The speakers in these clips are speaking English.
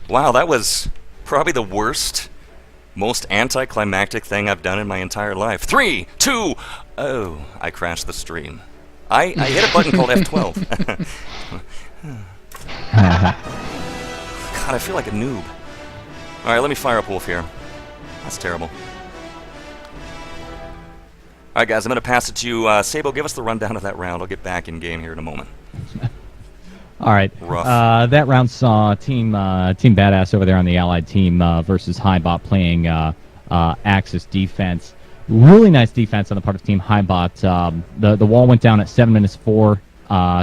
Wow, that was probably the worst, most anticlimactic thing I've done in my entire life. 3, 2, oh, I crashed the stream. I hit a button called F12. God, I feel like a noob. All right, let me fire up Wolf here. That's terrible. All right, guys, I'm going to pass it to you. Sabo, give us the rundown of that round. I'll get back in game here in a moment. All right. That round saw Team Badazz over there on the Allied team versus HighBot playing Axis defense. Really nice defense on the part of Team HighBot. The wall went down at 7 minutes 4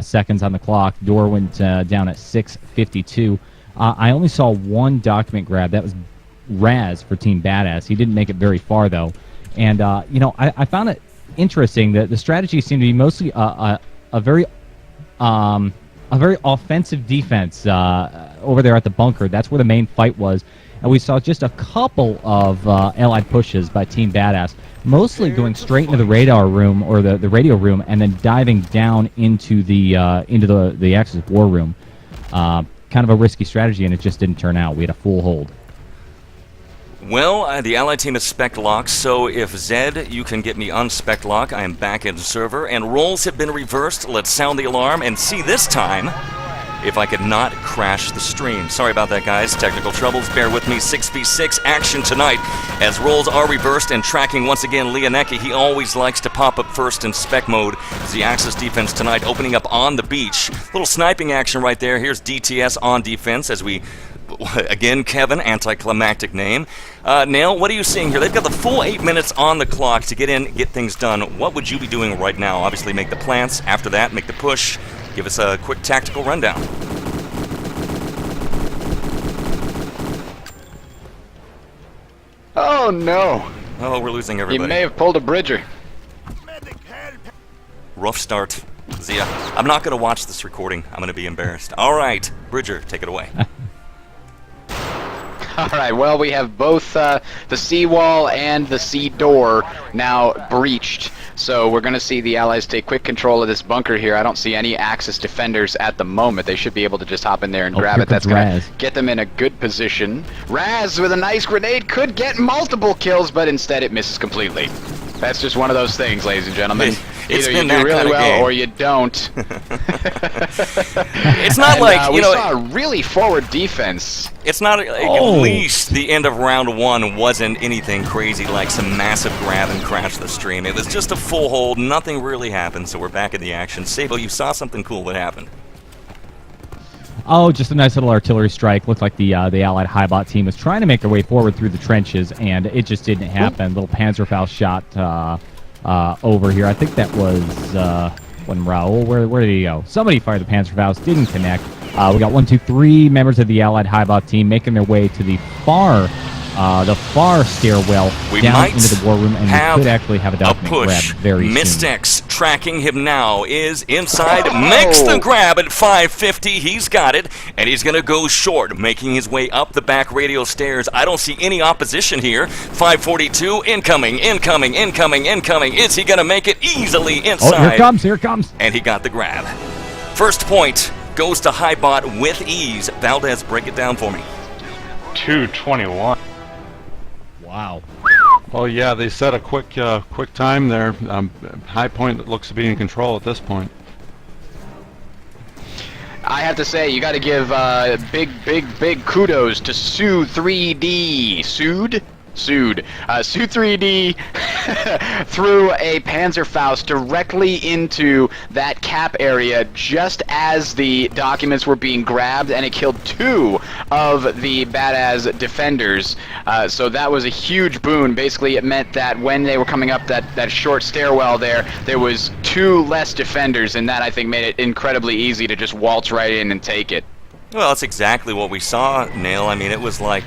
seconds on the clock. Door went down at 6:52. I only saw one document grab. That was Raz for Team Badazz. He didn't make it very far though, and I found it interesting that the strategy seemed to be mostly a very offensive defense over there at the bunker. That's where the main fight was, and we saw just a couple of allied pushes by Team Badazz, mostly going straight into the radar room or the radio room, and then diving down into the Axis war room. Kind of a risky strategy, and it just didn't turn out. We had a full hold. Well, the Allied team is spec locked, so if Zed, you can get me on spec lock, I am back in the server, and roles have been reversed. Let's sound the alarm and see this time if I could not crash the stream. Sorry about that, guys. Technical troubles. Bear with me. 6v6 action tonight as roles are reversed and tracking once again Leonecki. He always likes to pop up first in spec mode. As the Axis defense tonight opening up on the beach. Little sniping action right there. Here's DTS on defense as we... Again, Kevin, anticlimactic name. Nail, what are you seeing here? They've got the full 8 minutes on the clock to get in, get things done. What would you be doing right now? Obviously, make the plants. After that, make the push. Give us a quick tactical rundown. Oh, no. Oh, we're losing everybody. You may have pulled a Bridger. Rough start. Zia, I'm not going to watch this recording. I'm going to be embarrassed. All right, Bridger, take it away. All right, well, we have both the seawall and the sea door now breached. So we're going to see the Allies take quick control of this bunker here. I don't see any Axis defenders at the moment. They should be able to just hop in there and grab it. That's going to get them in a good position. Raz with a nice grenade could get multiple kills, but instead it misses completely. That's just one of those things, ladies and gentlemen. Either you do really well or you don't. It's not like, we saw a really forward defense. It's not like at least the end of round 1 wasn't anything crazy like some massive grab and crash the stream. It was just a full hold. Nothing really happened, so we're back in the action. Sabo, you saw something cool that happened. Oh, just a nice little artillery strike. Looked like the Allied HighBot team was trying to make their way forward through the trenches, and it just didn't happen. Little Panzerfaust shot over here. I think that was when Raul. Where did he go? Somebody fired the Panzerfaust. Didn't connect. We got 1, 2, 3 members of the Allied HighBot team making their way to the far stairwell down into the war room, and we could actually have a document grab very soon. Mystics tracking him now is inside, makes the grab at 550. He's got it, and he's going to go short, making his way up the back radio stairs. I don't see any opposition here. 542, incoming. Is he going to make it easily inside? Oh, here it comes. And he got the grab. First point goes to HighBot with ease. Valdez, break it down for me. 2:21. Wow. Well, yeah, they set a quick time there. High Point looks to be in control at this point. I have to say, you got to give big kudos to Sue3D. Sue3D threw a Panzerfaust directly into that cap area just as the documents were being grabbed, and it killed 2 of the Badazz defenders. So that was a huge boon. Basically, it meant that when they were coming up that short stairwell there was 2 less defenders, and that, I think, made it incredibly easy to just waltz right in and take it. Well, that's exactly what we saw, Nail. I mean, it was like...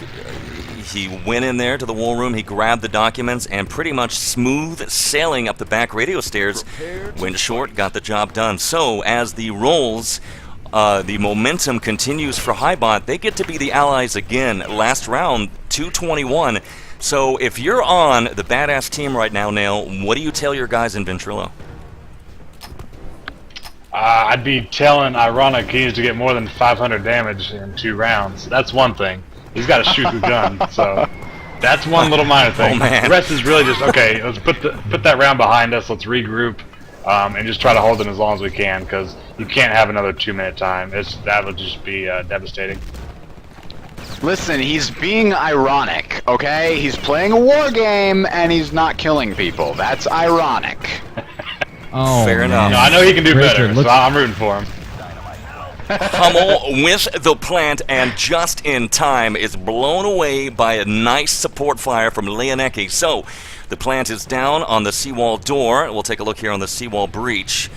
He went in there to the war room, he grabbed the documents, and pretty much smooth sailing up the back radio stairs, went short, got the job done. So, as the rolls, the momentum continues for HighBot, they get to be the Allies again. Last round, 221. So, if you're on the Badazz team right now, Nail, what do you tell your guys in Ventrilo? I'd be telling Ironic he needs to get more than 500 damage in 2 rounds. That's one thing. He's got to shoot the gun, so that's one little minor thing. Oh, man. The rest is really just, okay, let's put that round behind us, let's regroup, and just try to hold it as long as we can, because you can't have another 2-minute time. That would just be devastating. Listen, he's being ironic, okay? He's playing a war game, and he's not killing people. That's ironic. Oh, Fair man. enough. No, I know he can do Richard, better, so I'm rooting for him. Hummel with the plant, and just in time is blown away by a nice support fire from Leonecki. So the plant is down on the seawall door. We'll take a look here on the seawall breach.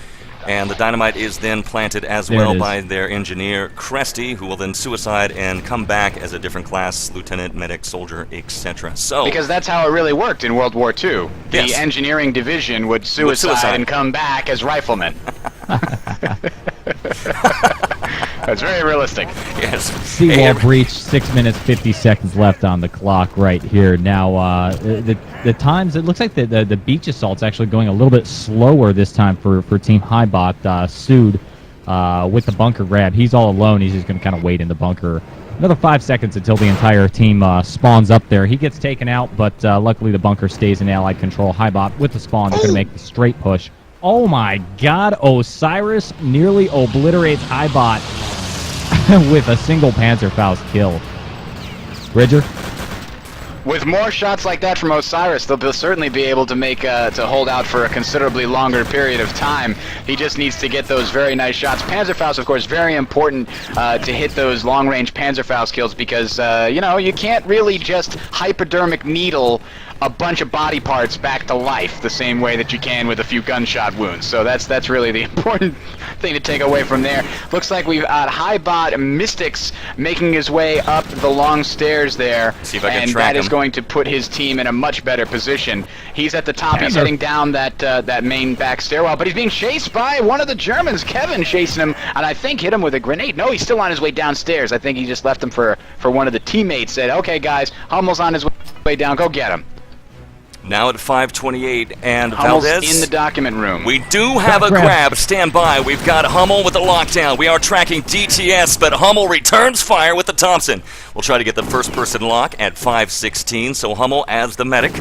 And the dynamite is then planted as There well it is. by their engineer, Cresty, who will then suicide and come back as a different class, lieutenant, medic, soldier, etc. So, Because that's how it really worked in World War II. The Yes. engineering division would suicide and come back as riflemen. That's very realistic. yes. Seawall Hey, breach, 6 minutes, 50 seconds left on the clock right here. Now, the times, it looks like the beach assault's actually going a little bit slower this time for Team HighBot. Sued with the bunker grab. He's all alone. He's just going to kind of wait in the bunker. Another 5 seconds until the entire team spawns up there. He gets taken out, but luckily the bunker stays in Allied control. HighBot with the spawn. They're going to make the straight push. Oh my god, Osiris nearly obliterates HighBot with a single Panzerfaust kill. Bridger? With more shots like that from Osiris, they'll certainly be able to make to hold out for a considerably longer period of time. He just needs to get those very nice shots. Panzerfaust, of course, very important to hit those long-range Panzerfaust kills because you know, you can't really just hypodermic needle a bunch of body parts back to life the same way that you can with a few gunshot wounds. So that's really the important thing to take away from there. Looks like we've got HighBot Mystics making his way up the long stairs there, See if I can and track that is him. going to put his team in a much better position. He's at the top. He's heading down that main back stairwell, but he's being chased by one of the Germans, Kevin, chasing him, and I think hit him with a grenade. No, he's still on his way downstairs. I think he just left him for one of the teammates. Said, "Okay, guys, Hummel's on his way down. Go get him." now at 5:28, and Hummel's Valdez. in the document room. We do have a grab. Stand by. We've got Hummel with the lockdown. We are tracking DTS, but Hummel returns fire with the Thompson. We'll try to get the first-person lock at 5:16. So Hummel as the medic.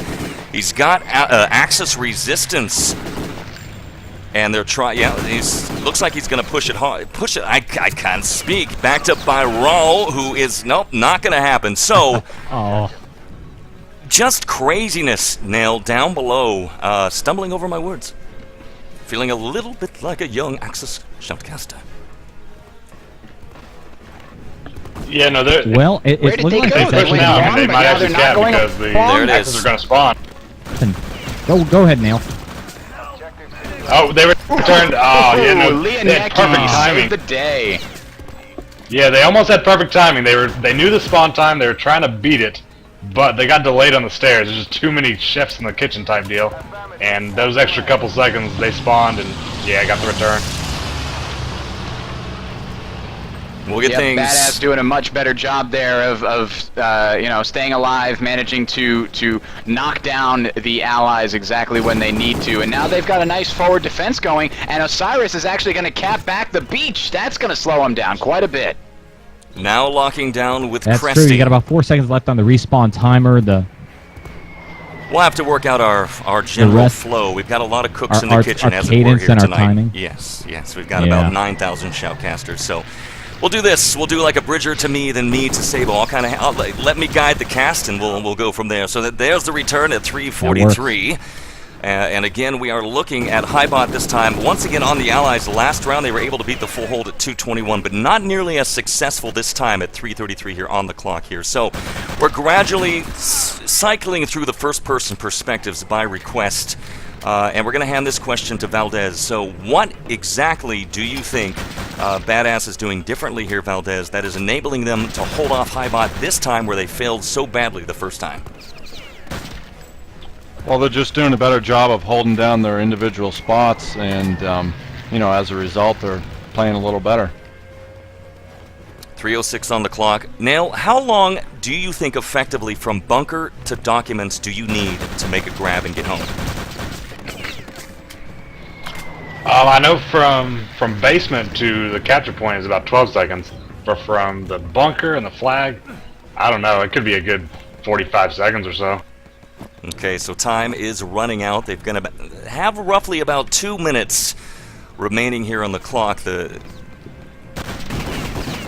He's got Axis resistance. And they're trying. Yeah, looks like he's going to push it hard. Push it. I can't speak. Backed up by Raul, who is not going to happen. So, Oh, just craziness. Nailed down below. Stumbling over my words. Feeling a little bit like a young Axis shoutcaster. Yeah, no, they're well, Where it's did looking they like go? it's They pushing went out. wrong, They but might now actually they're not cap going because the There it Axis is. are going to spawn. Go ahead, Neil. Oh, they returned. Oh, yeah, no, they had perfect Leonecki timing. saved the day. Yeah, they almost had perfect timing. They knew the spawn time. They were trying to beat it, but they got delayed on the stairs. There's just too many chefs in the kitchen type deal. And those extra couple seconds, they spawned, and yeah, I got the return. We'll get Yep, things. Badazz doing a much better job there of you know, staying alive, managing to knock down the allies exactly when they need to, and now they've got a nice forward defense going. And Osiris is actually going to cap back the beach. That's going to slow him down quite a bit. Now locking down with That's Cresty. true. You got about 4 seconds left on the respawn timer. We'll have to work out our general rest- flow. We've got a lot of cooks in our- the kitchen our as it were cadence here and our tonight. timing. Yes, we've got Yeah. about 9,000 shoutcasters. So we'll do this. We'll do like a Bridger to me, then me to Sable. I'll let me guide the cast, and we'll go from there. So there's the return at 3:43. And again, we are looking at HighBot this time. Once again, on the Allies, last round they were able to beat the full hold at 2:21, but not nearly as successful this time at 3:33 here on the clock here. So we're gradually cycling through the first-person perspectives by request. And we're going to hand this question to Valdez. So what exactly do you think Badazz is doing differently here, Valdez, that is enabling them to hold off HighBot this time where they failed so badly the first time? Well, they're just doing a better job of holding down their individual spots, and you know, as a result, they're playing a little better. 3:06 on the clock. Nail, how long do you think effectively from bunker to documents do you need to make a grab and get home? I know from basement to the capture point is about 12 seconds, but from the bunker and the flag, I don't know. It could be a good 45 seconds or so. Okay, so time is running out. They're going to have roughly about 2 minutes remaining here on the clock. The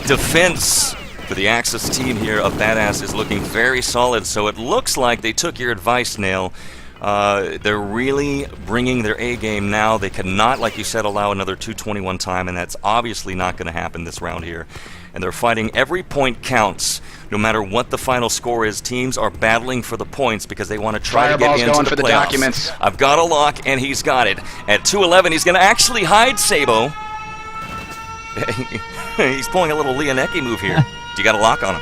defense for the Axis team here of Badazz is looking very solid, so it looks like they took your advice, Nail. They're really bringing their A game now. They cannot, like you said, allow another 2:21 time, and that's obviously not going to happen this round here. And they're fighting every point counts. No matter what the final score is, teams are battling for the points because they want to try Fireball's to get into going the for the playoffs. documents. I've got a lock, and he's got it. At 2:11, he's going to actually hide Sabo. He's pulling a little Leonecki move here. You got a lock on him?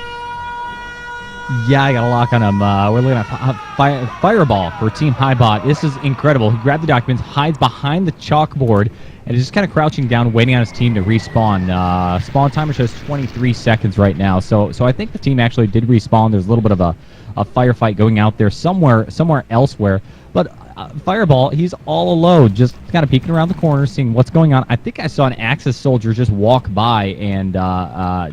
Yeah, I got a lock on him. We're looking at Fireball for Team HighBot. This is incredible. He grabbed the documents, hides behind the chalkboard, and is just kind of crouching down, waiting on his team to respawn. Spawn timer shows 23 seconds right now. So I think the team actually did respawn. There's a little bit of a firefight going out there somewhere elsewhere. But Fireball, he's all alone, just kind of peeking around the corner, seeing what's going on. I think I saw an Axis soldier just walk by and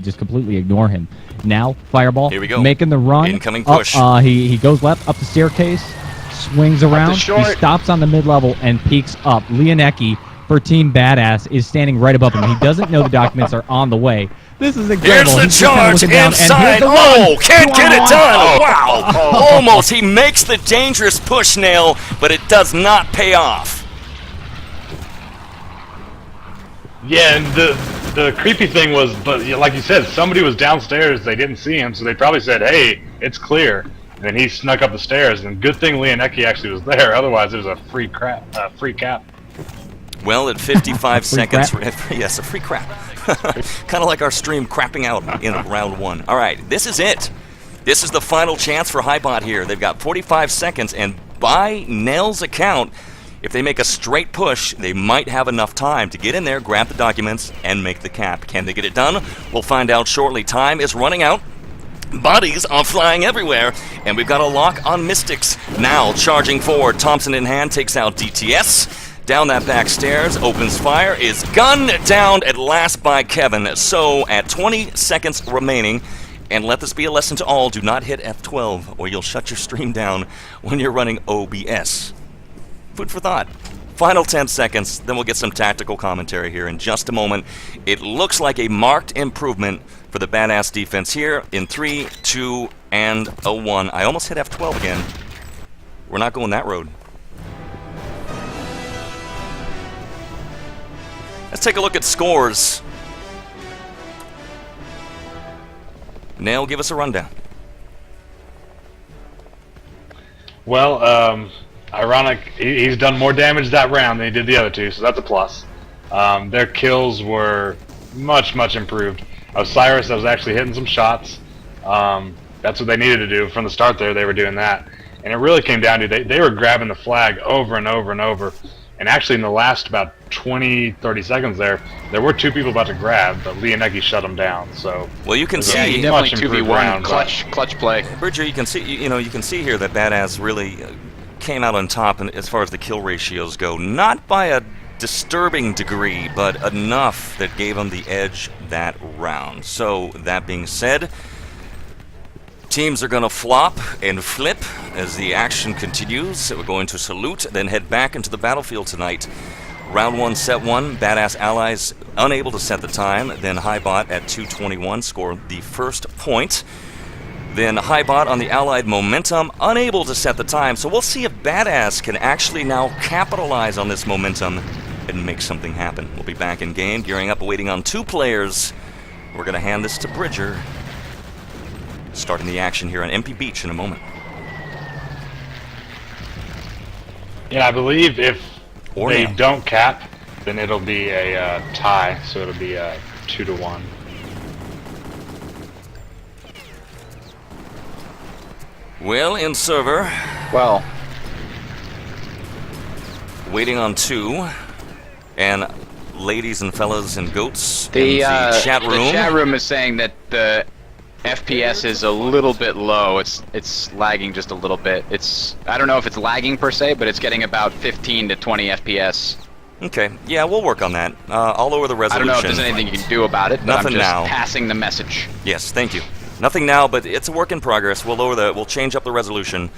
just completely ignore him. Now, Fireball Here we go. making the run. Incoming push. He goes left up the staircase, swings around, he short. stops on the mid-level, and peeks up. Leonecki for Team Badazz is standing right above him. He doesn't know the documents are on the way. This is incredible. Here's the He's just kinda charge looking down, and inside. here's the Oh, run. can't get it 2-on-1. done. Wow. Almost. He makes the dangerous push, Nail, but it does not pay off. Yeah, and the creepy thing was, but like you said, somebody was downstairs. They didn't see him, so they probably said, "Hey, it's clear." And then he snuck up the stairs, and good thing Leonecki actually was there. Otherwise, it was a free cap. Well, at 55 Free seconds, crap? yes, a free crap. Kind of like our stream crapping out in round one. All right, this is it. This is the final chance for HighBot here. They've got 45 seconds, and by Nail's account, if they make a straight push, they might have enough time to get in there, grab the documents, and make the cap. Can they get it done? We'll find out shortly. Time is running out. Bodies are flying everywhere, and we've got a lock on Mystics. Now charging forward, Thompson in hand takes out DTS. Down that back stairs, opens fire, is gunned down at last by Kevin. So at 20 seconds remaining, and let this be a lesson to all, do not hit F12 or you'll shut your stream down when you're running OBS. Food for thought. Final 10 seconds, then we'll get some tactical commentary here in just a moment. It looks like a marked improvement for the Badazz defense here in 3, 2, and a 1. I almost hit F12 again. We're not going that road. Let's take a look at scores. Nail, give us a rundown. Well, ironic, he's done more damage that round than he did the other two, so that's a plus. Their kills were much improved. Osiris, I was actually hitting some shots. That's what they needed to do from the start there. They were doing that. And it really came down to they were grabbing the flag over and over and over. And actually in the last about 20-30 seconds there were two people about to grab, but Leonecki shut them down. So well, you can Yeah, he see definitely much improved 2v1 round, clutch play. Bridger, you can see, you can see here that Badazz really came out on top as far as the kill ratios go. Not by a disturbing degree, but enough that gave them the edge that round. So that being said, teams are going to flop and flip as the action continues. We're going to salute, then head back into the battlefield tonight. Round 1, set 1, Badazz Allies unable to set the time. Then HighBot at 2:21 scored the first point. Then HighBot on the Allied momentum, unable to set the time. So we'll see if Badazz can actually now capitalize on this momentum and make something happen. We'll be back in game, gearing up, waiting on 2 players. We're going to hand this to Bridger. Starting the action here on MP Beach in a moment. yeah, I believe if Or they now. don't cap, then it'll be a tie, so it'll be 2-1. Well, in server, Well, waiting on 2. And ladies and fellas and goats the in the chat room. The chat room is saying that the FPS is a little bit low. It's lagging just a little bit. I don't know if it's lagging per se, but it's getting about 15 to 20 FPS Okay, yeah, we'll work on that. I'll lower the I resolution. don't know if there's anything you can do about it, but Nothing I'm just now. passing the message. Yes, thank you. Nothing now, but it's a work in progress. We'll change up the resolution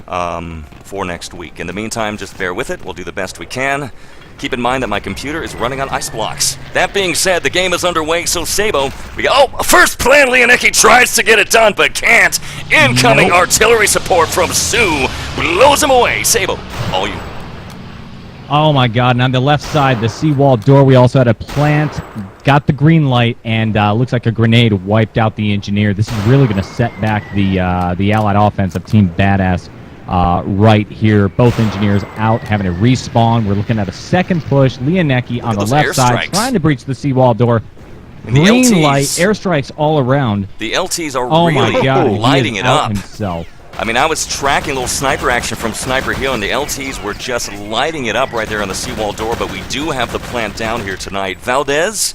for next week. In the meantime, just bear with it. We'll do the best we can. Keep in mind that my computer is running on ice blocks. That being said, the game is underway, so Sabo, first plan Leonecki tries to get it done, but can't. Incoming artillery support from Sue blows him away. Sabo, all you. Oh my God! And on the left side, the seawall door, we also had a plant. Got the green light, and looks like a grenade wiped out the engineer. This is really going to set back the Allied offense of Team Badazz right here. Both engineers out, having to respawn. We're looking at a second push. Leonecki on the left side, trying to breach the seawall door. Green light, airstrikes all around. The LTs are really lighting it up. Himself. I mean, I was tracking a little sniper action from Sniper Hill, and the LTs were just lighting it up right there on the seawall door, but we do have the plant down here tonight. Valdez,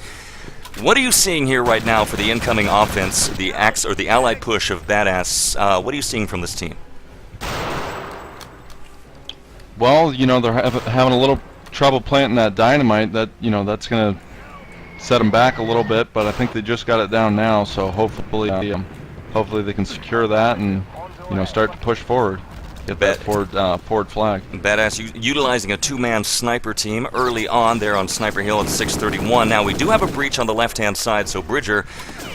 what are you seeing here right now for the incoming offense, the Allied push of Badazz? What are you seeing from this team? Well, they're having a little trouble planting that dynamite. That's going to set them back a little bit, but I think they just got it down now, so hopefully they can secure that and start to push forward, get that forward flag. Badazz utilizing a two-man sniper team early on there on Sniper Hill at 631. Now we do have a breach on the left-hand side, so Bridger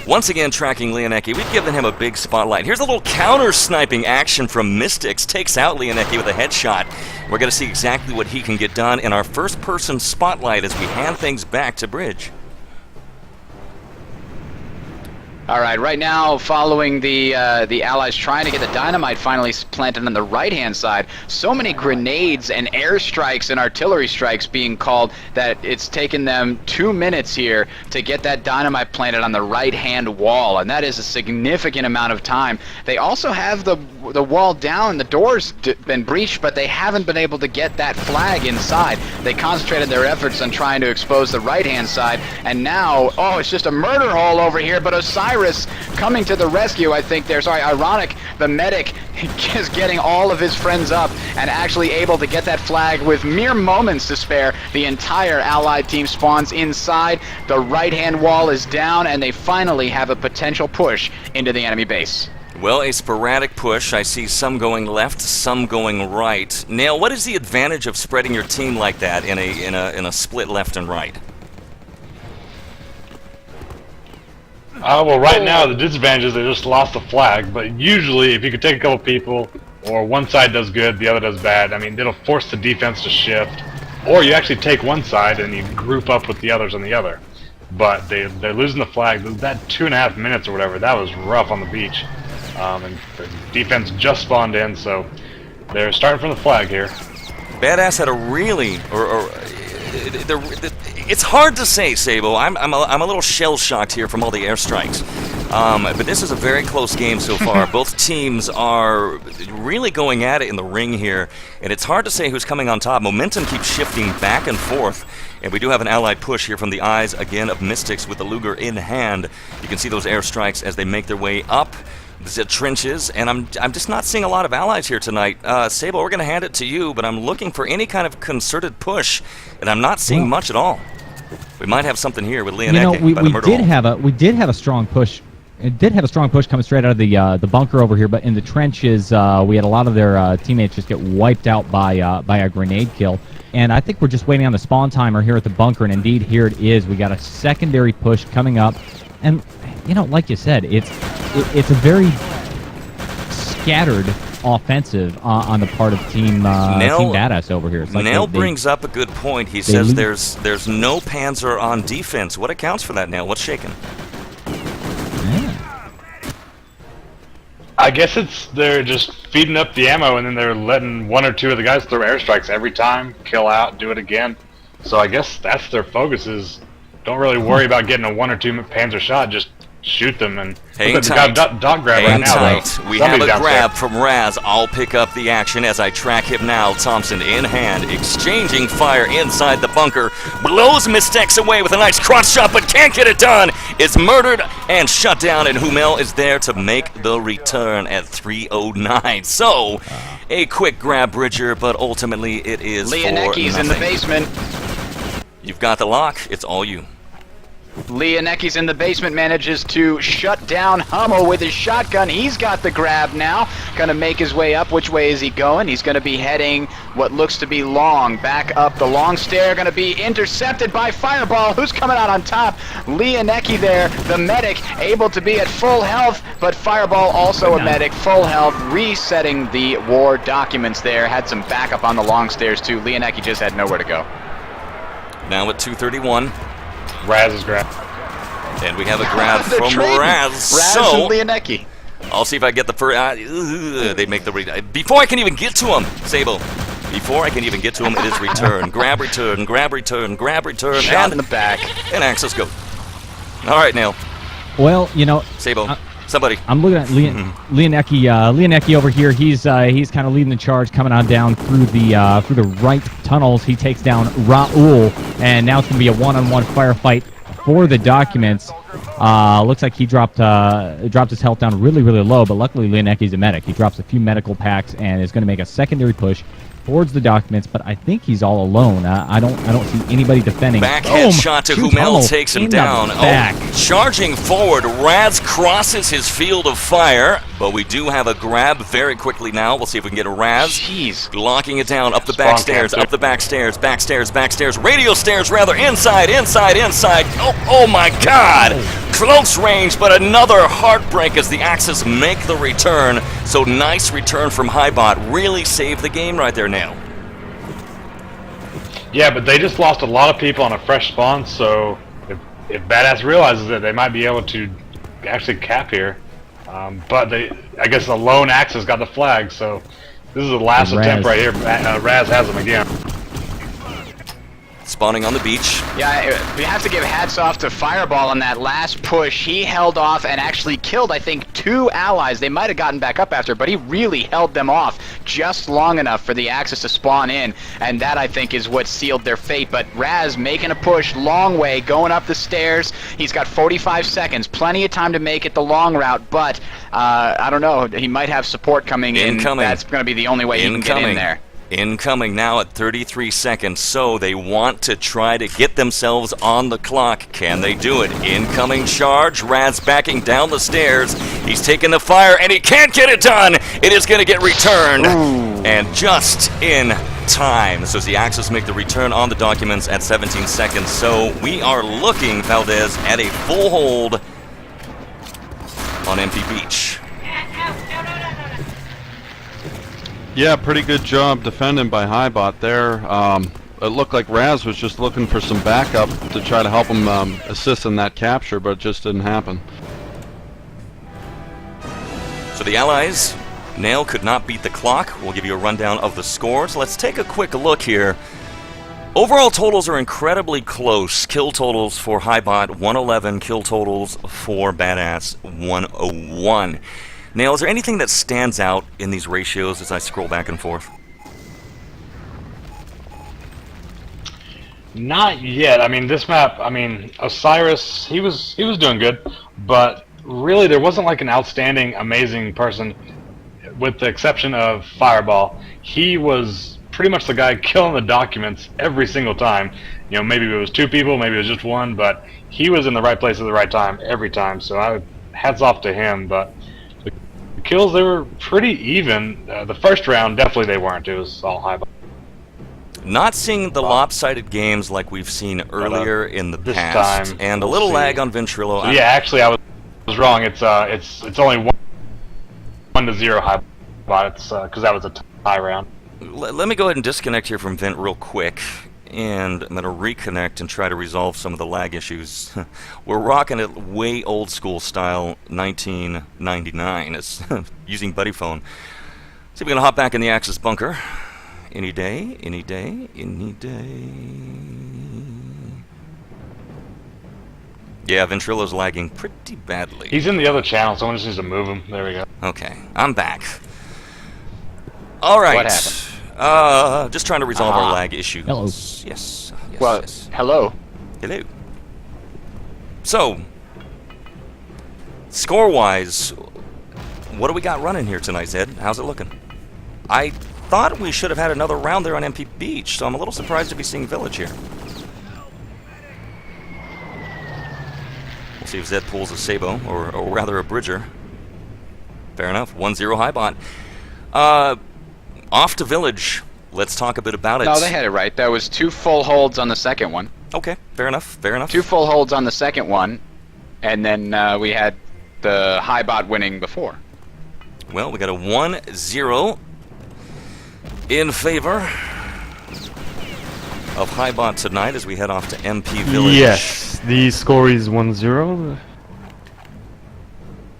once again tracking Leonecki. We've given him a big spotlight. Here's a little counter-sniping action from Mystics. Takes out Leonecki with a headshot. We're going to see exactly what he can get done in our first-person spotlight as we hand things back to Bridge. All right, right now, following the Allies trying to get the dynamite finally planted on the right-hand side, so many grenades and airstrikes and artillery strikes being called that it's taken them 2 minutes here to get that dynamite planted on the right-hand wall, and that is a significant amount of time. They also have the wall down, the door's been breached, but they haven't been able to get that flag inside. They concentrated their efforts on trying to expose the right-hand side, and now, it's just a murder hole over here, but Osiris coming to the rescue, I think there. Sorry, ironic, the medic is getting all of his friends up and actually able to get that flag with mere moments to spare. The entire Allied team spawns inside, the right-hand wall is down, and they finally have a potential push into the enemy base. Well, a sporadic push. I see some going left, some going right. Nail, what is the advantage of spreading your team like that in a split left and right? Well, right now the disadvantage is they just lost the flag, but usually if you could take a couple people, or one side does good, the other does bad, I mean, it'll force the defense to shift, or you actually take one side and you group up with the others on the other. But they're losing the flag. That 2.5 minutes or whatever, that was rough on the beach. And the defense just spawned in, so they're starting from the flag here. Badazz had a really, it's hard to say, Sabo. I'm a little shell-shocked here from all the airstrikes. But this is a very close game so far. Both teams are really going at it in the ring here, and it's hard to say who's coming on top. Momentum keeps shifting back and forth, and we do have an Allied push here from the eyes, again, of Mystics with the Luger in hand. You can see those airstrikes as they make their way up the trenches, and I'm just not seeing a lot of Allies here tonight. Sabo, we're going to hand it to you, but I'm looking for any kind of concerted push, and I'm not seeing much at all. We might have something here with Leonecki. We did have a strong push. It did have a strong push coming straight out of the bunker over here, but in the trenches, we had a lot of their teammates just get wiped out by a grenade kill. And I think we're just waiting on the spawn timer here at the bunker, and indeed, here it is. We got a secondary push coming up, and like you said, it's a very scattered offensive on the part of Team Badazz over here. Nail brings up a good point. He says there's no Panzer on defense. What accounts for that, Nail? What's shaking? I guess they're just feeding up the ammo, and then they're letting one or two of the guys throw airstrikes every time, kill out, do it again. So I guess that's their focus, is don't really worry about getting a 1 or 2 Panzer shot, just shoot them. And hang tight. Dot grab right now, though. We have a grab from Raz. I'll pick up the action as I track him now. Thompson in hand, exchanging fire inside the bunker. Blows Mystics away with a nice cross shot, but can't get it done. Is murdered and shut down, and Humel is there to make the return at 3:09. So, a quick grab, Bridger, but ultimately it is Leonecki's for in the basement. You've got the lock. It's all you. Leonecki's in the basement, manages to shut down Hummel with his shotgun. He's got the grab now. Gonna make his way up. Which way is he going? He's gonna be heading what looks to be long. Back up the long stair. Gonna be intercepted by Fireball. Who's coming out on top? Leonecki there, the medic, able to be at full health, but Fireball also a medic, full health, resetting the war documents there. Had some backup on the long stairs too. Leonecki just had nowhere to go. Now at 231. Raz's grab. And we have a grab from Raz. Raz So, and Leonecki. I'll see if I get the first. They make the before I can even get to him, Sable. Before I can even get to him, it is return. Grab, return, grab, return, grab, return. Shot and in the back. And access go. All right, Nail. Well, you know, Sable. Somebody. I'm looking at Leonecki. Leonecki over here. He's kind of leading the charge, coming on down through the right tunnels. He takes down Raul, and now it's going to be a one-on-one firefight for the documents. Looks like he dropped his health down really, really low, but luckily Leonecki's a medic. He drops a few medical packs and is going to make a secondary push towards the documents, but I think he's all alone. I don't see anybody defending. Backhand shot to Hummel takes him down. Oh, charging forward, Raz crosses his field of fire, but we do have a grab very quickly now. We'll see if we can get a Raz. Jeez. Locking it down, up the back stairs, up the back stairs, back stairs, back stairs, radio stairs rather, inside, inside, inside. Oh my God! Close range, but another heartbreak as the Axis make the return. So nice return from HighBot. Really saved the game right there now. Yeah, but they just lost a lot of people on a fresh spawn, so if Badazz realizes it, they might be able to actually cap here. But I guess the lone Axis got the flag, so this is the last attempt right here. Raz has them again. Spawning on the beach. Yeah, we have to give hats off to Fireball on that last push. He held off and actually killed, I think, 2 allies. They might have gotten back up after, but he really held them off just long enough for the Axis to spawn in, and that, I think, is what sealed their fate. But Raz making a push, long way, going up the stairs. He's got 45 seconds, plenty of time to make it the long route, but I don't know, he might have support coming in. That's going to be the only way he can get in there. Incoming now at 33 seconds, so they want to try to get themselves on the clock. Can they do it? Incoming charge, Raz backing down the stairs. He's taking the fire, and he can't get it done! It is going to get returned, and just in time. So as the Axis make the return on the documents at 17 seconds, so we are looking, Valdez, at a full hold on MP Beach. Yeah, pretty good job defending by HighBot there. It looked like Raz was just looking for some backup to try to help him assist in that capture, but it just didn't happen. So the Allies, Nail could not beat the clock. We'll give you a rundown of the scores. Let's take a quick look here. Overall totals are incredibly close. Kill totals for HighBot, 111. Kill totals for Badazz, 101. Nail, is there anything that stands out in these ratios as I scroll back and forth? Not yet. I mean, this map, Osiris, he was doing good, but really there wasn't like an outstanding, amazing person, with the exception of Fireball. He was pretty much the guy killing the documents every single time. You know, maybe it was 2 people, maybe it was just 1, but he was in the right place at the right time every time, so hats off to him. But the kills, they were pretty even. The first round, definitely they weren't. It was all HighBot. Not seeing the lopsided games like we've seen earlier in the past, and a little lag on Ventrilo. So yeah, actually, I was wrong. It's only 1-0 HighBot. It's because that was a tie round. Let me go ahead and disconnect here from Vent real quick, and I'm going to reconnect and try to resolve some of the lag issues. We're rocking it way old school style, 1999. It's using Buddy Phone. See if we can hop back in the Axis bunker. Any day, any day, any day. Yeah, Ventrilo's lagging pretty badly. He's in the other channel, someone just needs to move him. There we go. Okay, I'm back. All right. What happened? Just trying to resolve our lag issues. Hello. Yes. Well, yes. hello. Hello. So, score-wise, what do we got running here tonight, Zed? How's it looking? I thought we should have had another round there on MP Beach, so I'm a little surprised to be seeing Village here. See if Zed pulls a Sabo, or rather a Bridger. Fair enough. 1-0 HighBot. Off to Village. Let's talk a bit about it. No, they had it right. There was 2 full holds on the second one. Okay, fair enough, fair enough. 2 full holds on the second one, and then we had the HighBot winning before. Well, we got a 1-0 in favor of HighBot tonight as we head off to MP Village. Yes, the score is 1-0.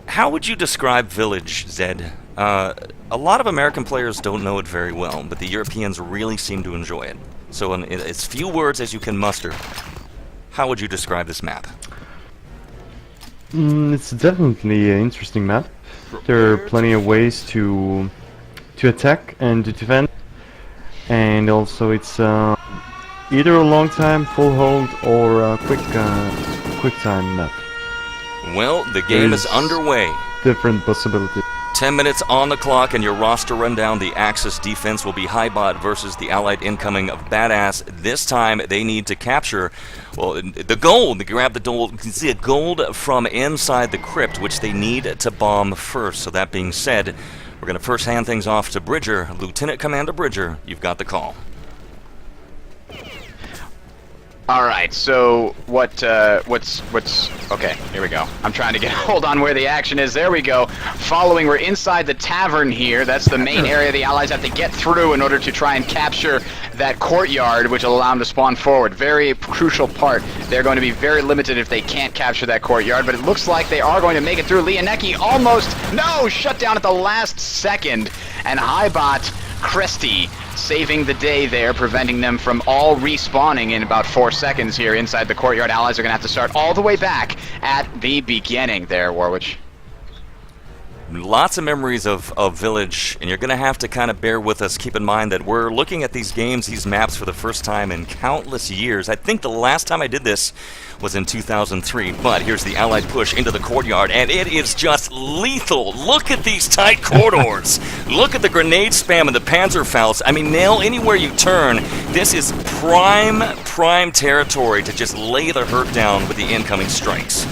How would you describe Village, Zed? A lot of American players don't know it very well, but the Europeans really seem to enjoy it. So in as few words as you can muster, how would you describe this map? It's definitely an interesting map. There are plenty of ways to attack and to defend, and also it's either a long time full hold or a quick time map. Well, the game is underway. Different possibilities. 10 minutes on the clock, and your roster rundown. The Axis defense will be HighBot versus the Allied incoming of Badazz. This time, they need to capture, well, the gold. They grab the gold. You can see a gold from inside the crypt, which they need to bomb first. So that being said, we're going to first hand things off to Bridger. Lieutenant Commander Bridger, you've got the call. All right, so what's okay, here we go. I'm trying to get a hold on where the action is. There we go. Following, we're inside the tavern here. That's the main area the Allies have to get through in order to try and capture that courtyard, which will allow them to spawn forward. Very crucial part. They're going to be very limited if they can't capture that courtyard, but it looks like they are going to make it through. Leonecki almost, no, shut down at the last second, and HighBot Cresty saving the day there, preventing them from all respawning in about 4 seconds here inside the courtyard. Allies are going to have to start all the way back at the beginning there, Warwich. Lots of memories of Village, and you're going to have to kind of bear with us. Keep in mind that we're looking at these games, these maps, for the first time in countless years. I think the last time I did this was in 2003, but here's the Allied push into the courtyard, and it is just lethal. Look at these tight corridors. Look at the grenade spam and the Panzerfaust. I mean, nail anywhere you turn. This is prime territory to just lay the hurt down with the incoming strikes.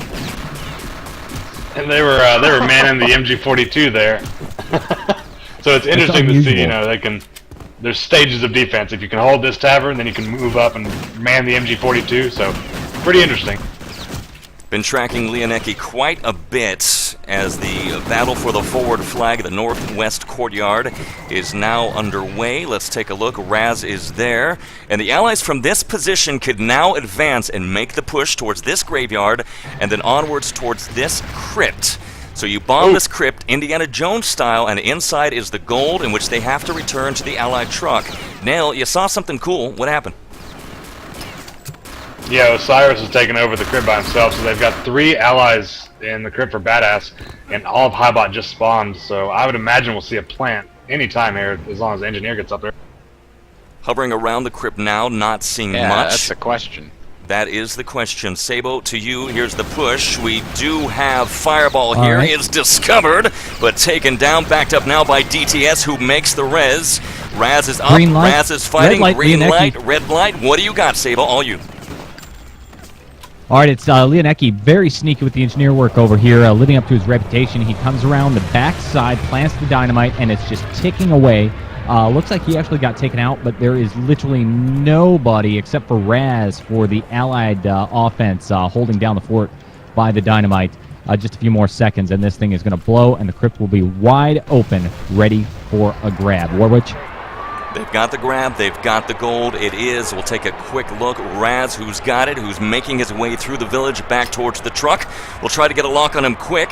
And they were manning the MG42 there. So it's interesting to see, you know, there's stages of defense. If you can hold this tavern, then you can move up and man the MG42, so pretty interesting. Been tracking Leonecki quite a bit as the battle for the forward flag, the northwest courtyard, is now underway. Let's take a look. Raz is there, and the Allies from this position could now advance and make the push towards this graveyard and then onwards towards this crypt. So you bomb this crypt, Indiana Jones style, and inside is the gold in which they have to return to the Allied truck. Nail, you saw something cool. What happened? Yeah, Osiris is taking over the crypt by himself, so they've got 3 allies in the crypt for Badazz, and all of HighBot just spawned, so I would imagine we'll see a plant anytime here, as long as the engineer gets up there. Hovering around the crypt now, not seeing much. That's the question. That is the question. Sabo, to you, here's the push. We do have Fireball here. He is discovered, but taken down, backed up now by DTS, who makes the res. Raz is up, Raz is fighting, green light, red light. What do you got, Sabo? All you. All right, it's Leonecki, very sneaky with the engineer work over here, living up to his reputation. He comes around the backside, plants the dynamite, and it's just ticking away. Looks like he actually got taken out, but there is literally nobody except for Raz for the Allied offense holding down the fort by the dynamite. Just a few more seconds, and this thing is going to blow, and the crypt will be wide open, ready for a grab. Warwich? They've got the grab, they've got the gold. It is, we'll take a quick look. Raz, who's got it, who's making his way through the village back towards the truck. We'll try to get a lock on him quick.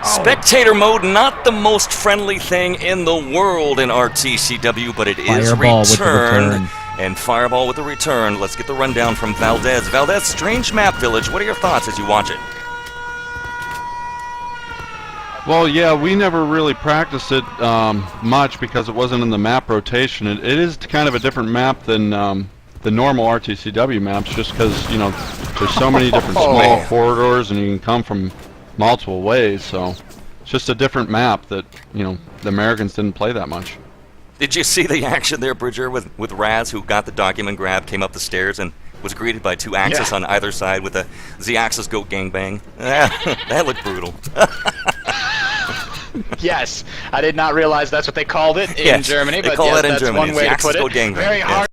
Spectator mode, not the most friendly thing in the world in RTCW, but it is return. And Fireball with the return. Let's get the rundown from Valdez. Valdez, strange map, Village. What are your thoughts as you watch it? Well, yeah, we never really practiced it much because it wasn't in the map rotation. It is kind of a different map than the normal RTCW maps, just because, you know, there's so many different small corridors and you can come from multiple ways, so it's just a different map that, you know, the Americans didn't play that much. Did you see the action there, Bridger, with Raz, who got the document grab, came up the stairs, and was greeted by two Axis Yeah. on either side with the Z-Axis Goat Gangbang. That looked brutal. Yes, I did not realize that's what they called it in Yes, Germany, they but call yes, that in that's Germany. one It's way the to Axis put it. Goat Gangbang, Very yes. hard.